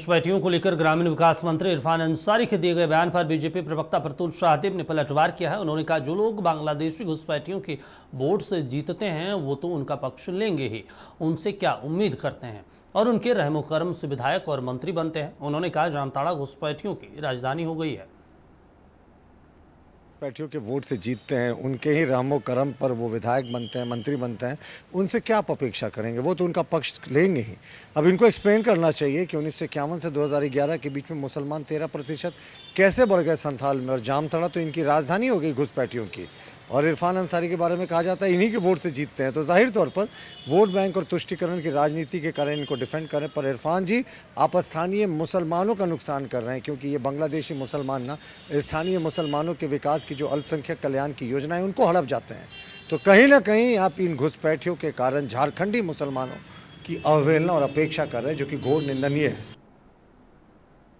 घुसपैठियों को लेकर ग्रामीण विकास मंत्री इरफान अंसारी के दिए गए बयान पर बीजेपी प्रवक्ता प्रतुल शाहदेव ने पलटवार किया है। उन्होंने कहा, जो लोग बांग्लादेशी घुसपैठियों के वोट से जीतते हैं वो तो उनका पक्ष लेंगे ही, उनसे क्या उम्मीद करते हैं और उनके रहमो कर्म से विधायक और मंत्री बनते हैं। उन्होंने कहा, जामताड़ा घुसपैठियों की राजधानी हो गई है। घुसपैठियों के वोट से जीतते हैं, उनके ही रहमो करम पर वो विधायक बनते हैं, मंत्री बनते हैं, उनसे क्या आप अपेक्षा करेंगे? वो तो उनका पक्ष लेंगे ही। अब इनको एक्सप्लेन करना चाहिए कि 1951 से 2011 के बीच में मुसलमान 13% कैसे बढ़ गए संथाल में, और जामताड़ा तो इनकी राजधानी हो गई घुसपैठियों की। और इरफान अंसारी के बारे में कहा जाता है इन्हीं के वोट से जीतते हैं, तो जाहिर तौर पर वोट बैंक और तुष्टिकरण की राजनीति के कारण इनको डिफेंड करें। पर इरफान जी, आप स्थानीय मुसलमानों का नुकसान कर रहे हैं, क्योंकि ये बांग्लादेशी मुसलमान ना स्थानीय मुसलमानों के विकास की जो अल्पसंख्यक कल्याण की योजनाएं उनको हड़प जाते हैं। तो कहीं ना कहीं आप इन घुसपैठियों के कारण झारखंडी मुसलमानों की अवहेलना और अपेक्षा कर रहे हैं, जो कि घोर निंदनीय है।